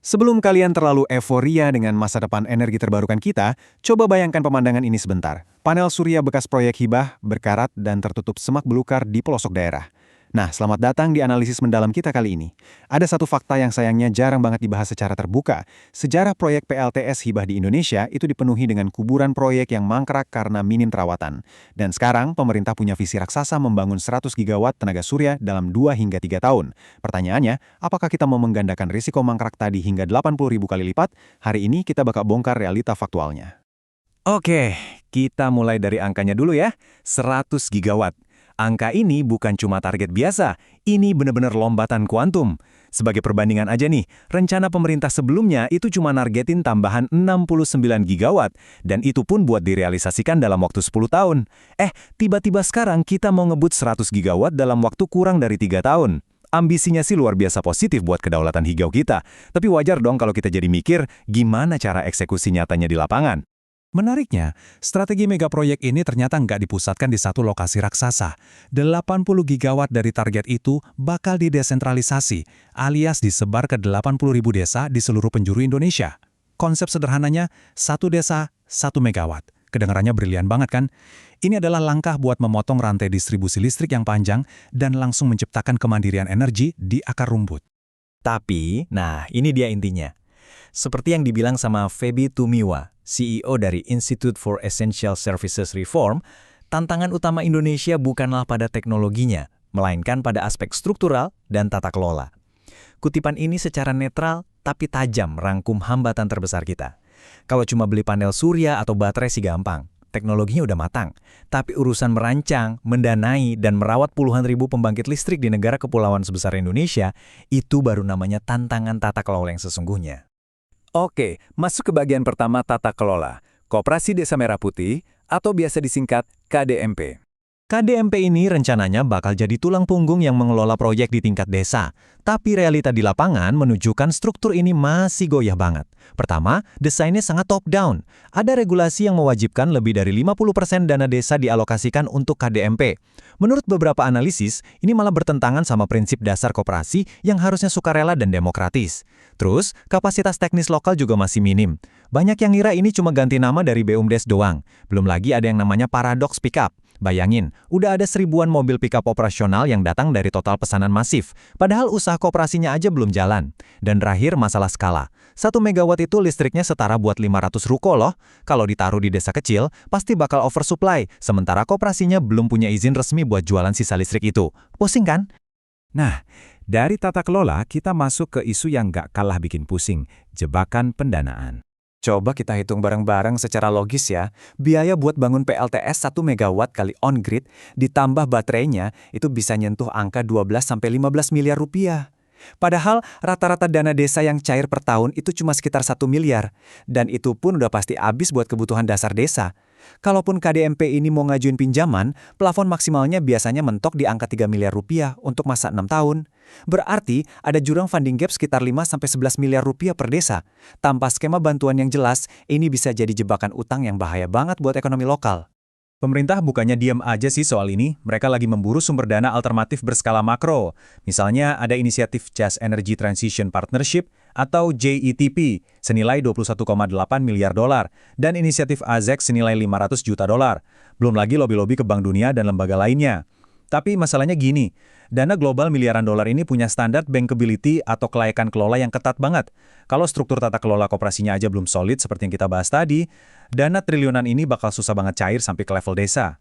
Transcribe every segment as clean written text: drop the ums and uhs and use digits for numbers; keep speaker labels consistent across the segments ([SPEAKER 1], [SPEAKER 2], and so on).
[SPEAKER 1] Sebelum kalian terlalu euforia dengan masa depan energi terbarukan kita, coba bayangkan pemandangan ini sebentar. Panel surya bekas proyek hibah, berkarat, dan tertutup semak belukar di pelosok daerah. Nah, selamat datang di analisis mendalam kita kali ini. Ada satu fakta yang sayangnya jarang banget dibahas secara terbuka. Sejarah proyek PLTS hibah di Indonesia itu dipenuhi dengan kuburan proyek yang mangkrak karena minim perawatan. Dan sekarang, pemerintah punya visi raksasa membangun 100 gigawatt tenaga surya dalam 2 hingga 3 tahun. Pertanyaannya, apakah kita mau menggandakan risiko mangkrak tadi hingga 80.000 kali lipat? Hari ini kita bakal bongkar realita faktualnya.
[SPEAKER 2] Oke, kita mulai dari angkanya dulu ya, 100 gigawatt. Angka ini bukan cuma target biasa, ini benar-benar lompatan kuantum. Sebagai perbandingan aja nih, rencana pemerintah sebelumnya itu cuma nargetin tambahan 69 gigawatt, dan itu pun buat direalisasikan dalam waktu 10 tahun. Tiba-tiba sekarang kita mau ngebut 100 gigawatt dalam waktu kurang dari 3 tahun. Ambisinya sih luar biasa positif buat kedaulatan hijau kita, tapi wajar dong kalau kita jadi mikir gimana cara eksekusi nyatanya di lapangan.
[SPEAKER 3] Menariknya, strategi megaproyek ini ternyata nggak dipusatkan di satu lokasi raksasa. 80 gigawatt dari target itu bakal didesentralisasi, alias disebar ke 80.000 desa di seluruh penjuru Indonesia. Konsep sederhananya, satu desa, 1 megawatt. Kedengarannya brilian banget kan? Ini adalah langkah buat memotong rantai distribusi listrik yang panjang dan langsung menciptakan kemandirian energi di akar rumput.
[SPEAKER 2] Tapi, nah ini dia intinya. Seperti yang dibilang sama Feby Tumiwa, CEO dari Institute for Essential Services Reform, tantangan utama Indonesia bukanlah pada teknologinya, melainkan pada aspek struktural dan tata kelola. Kutipan ini secara netral tapi tajam merangkum hambatan terbesar kita. Kalau cuma beli panel surya atau baterai sih gampang, teknologinya udah matang. Tapi urusan merancang, mendanai, dan merawat puluhan ribu pembangkit listrik di negara kepulauan sebesar Indonesia, itu baru namanya tantangan tata kelola yang sesungguhnya. Oke, masuk ke bagian pertama tata kelola, Koperasi Desa Merah Putih, atau biasa disingkat KDMP.
[SPEAKER 3] KDMP ini rencananya bakal jadi tulang punggung yang mengelola proyek di tingkat desa. Tapi realita di lapangan menunjukkan struktur ini masih goyah banget. Pertama, desainnya sangat top-down. Ada regulasi yang mewajibkan lebih dari 50% dana desa dialokasikan untuk KDMP. Menurut beberapa analisis, ini malah bertentangan sama prinsip dasar koperasi yang harusnya sukarela dan demokratis. Terus, kapasitas teknis lokal juga masih minim. Banyak yang ngira ini cuma ganti nama dari BUMDes doang. Belum lagi ada yang namanya paradoks pickup. Bayangin, udah ada 1000-an mobil pickup operasional yang datang dari total pesanan masif, padahal usaha kooperasinya aja belum jalan. Dan terakhir masalah skala. 1 megawatt itu listriknya setara buat 500 ruko loh. Kalau ditaruh di desa kecil, pasti bakal oversupply, sementara kooperasinya belum punya izin resmi buat jualan sisa listrik itu. Pusing kan?
[SPEAKER 2] Nah, dari tata kelola kita masuk ke isu yang nggak kalah bikin pusing, jebakan pendanaan. Coba kita hitung bareng-bareng secara logis ya, biaya buat bangun PLTS 1 megawatt kali on-grid ditambah baterainya itu bisa nyentuh angka 12-15 miliar rupiah. Padahal rata-rata dana desa yang cair per tahun itu cuma sekitar 1 miliar, dan itu pun udah pasti habis buat kebutuhan dasar desa. Kalaupun KDMP ini mau ngajuin pinjaman, plafon maksimalnya biasanya mentok di angka 3 miliar rupiah untuk masa 6 tahun. Berarti ada jurang funding gap sekitar 5-11 miliar rupiah per desa. Tanpa skema bantuan yang jelas, ini bisa jadi jebakan utang yang bahaya banget buat ekonomi lokal.
[SPEAKER 3] Pemerintah bukannya diam aja sih soal ini, mereka lagi memburu sumber dana alternatif berskala makro. Misalnya ada inisiatif Just Energy Transition Partnership atau JETP senilai 21,8 miliar dolar dan inisiatif AZEC senilai 500 juta dolar. Belum lagi lobi-lobi ke Bank Dunia dan lembaga lainnya. Tapi masalahnya gini, dana global miliaran dolar ini punya standar bankability atau kelayakan kelola yang ketat banget. Kalau struktur tata kelola koperasinya aja belum solid seperti yang kita bahas tadi, dana triliunan ini bakal susah banget cair sampai ke level desa.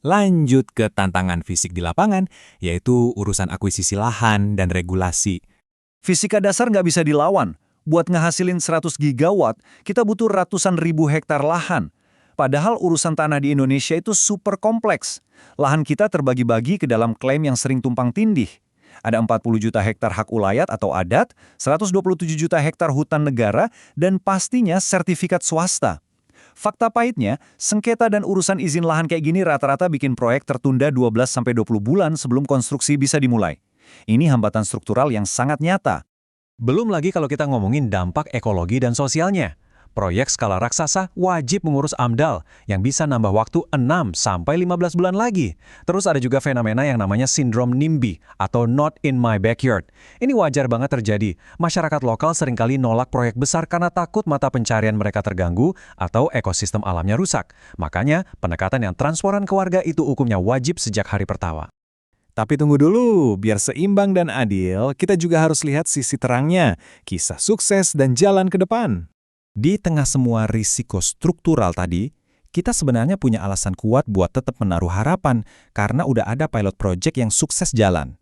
[SPEAKER 2] Lanjut ke tantangan fisik di lapangan, yaitu urusan akuisisi lahan dan regulasi.
[SPEAKER 4] Fisika dasar nggak bisa dilawan. Buat ngehasilin 100 gigawatt, kita butuh ratusan ribu hektar lahan. Padahal urusan tanah di Indonesia itu super kompleks. Lahan kita terbagi-bagi ke dalam klaim yang sering tumpang tindih. Ada 40 juta hektar hak ulayat atau adat, 127 juta hektar hutan negara, dan pastinya sertifikat swasta. Fakta pahitnya, sengketa dan urusan izin lahan kayak gini rata-rata bikin proyek tertunda 12-20 bulan sebelum konstruksi bisa dimulai. Ini hambatan struktural yang sangat nyata.
[SPEAKER 3] Belum lagi kalau kita ngomongin dampak ekologi dan sosialnya. Proyek skala raksasa wajib mengurus AMDAL yang bisa nambah waktu 6-15 bulan lagi. Terus ada juga fenomena yang namanya sindrom NIMBY atau Not in My Backyard. Ini wajar banget terjadi. Masyarakat lokal seringkali nolak proyek besar karena takut mata pencarian mereka terganggu atau ekosistem alamnya rusak. Makanya, pendekatan yang transparan ke warga itu hukumnya wajib sejak hari pertama.
[SPEAKER 1] Tapi tunggu dulu, biar seimbang dan adil, kita juga harus lihat sisi terangnya, kisah sukses dan jalan ke depan.
[SPEAKER 3] Di tengah semua risiko struktural tadi, kita sebenarnya punya alasan kuat buat tetap menaruh harapan karena udah ada pilot project yang sukses jalan.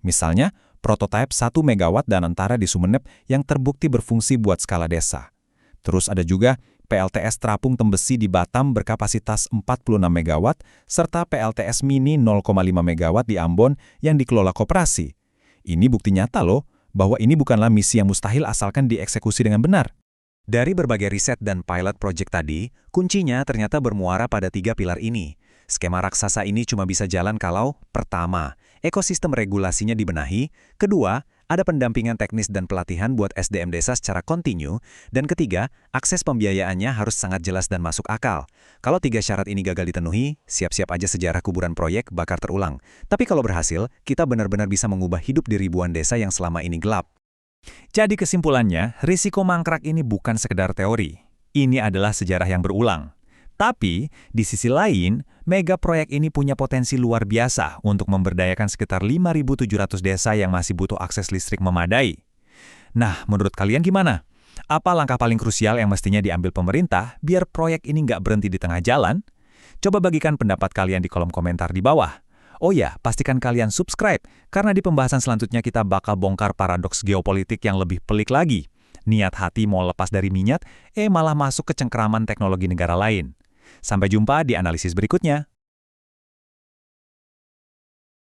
[SPEAKER 3] Misalnya, prototipe 1 MW Danantara di Sumeneb yang terbukti berfungsi buat skala desa. Terus ada juga PLTS Terapung Tembesi di Batam berkapasitas 46 MW, serta PLTS Mini 0,5 MW di Ambon yang dikelola koperasi. Ini bukti nyata loh, bahwa ini bukanlah misi yang mustahil asalkan dieksekusi dengan benar.
[SPEAKER 2] Dari berbagai riset dan pilot project tadi, kuncinya ternyata bermuara pada 3 pilar ini. Skema raksasa ini cuma bisa jalan kalau, pertama, ekosistem regulasinya dibenahi, kedua, ada pendampingan teknis dan pelatihan buat SDM desa secara kontinu, dan ketiga, akses pembiayaannya harus sangat jelas dan masuk akal. Kalau 3 syarat ini gagal ditenuhi, siap-siap aja sejarah kuburan proyek bakal terulang. Tapi kalau berhasil, kita benar-benar bisa mengubah hidup di ribuan desa yang selama ini gelap.
[SPEAKER 3] Jadi kesimpulannya, risiko mangkrak ini bukan sekedar teori. Ini adalah sejarah yang berulang. Tapi, di sisi lain, mega proyek ini punya potensi luar biasa untuk memberdayakan sekitar 5.700 desa yang masih butuh akses listrik memadai. Nah, menurut kalian gimana? Apa langkah paling krusial yang mestinya diambil pemerintah biar proyek ini nggak berhenti di tengah jalan? Coba bagikan pendapat kalian di kolom komentar di bawah. Oh ya, pastikan kalian subscribe, karena di pembahasan selanjutnya kita bakal bongkar paradoks geopolitik yang lebih pelik lagi. Niat hati mau lepas dari minyak, malah masuk ke cengkeraman teknologi negara lain. Sampai jumpa di analisis berikutnya.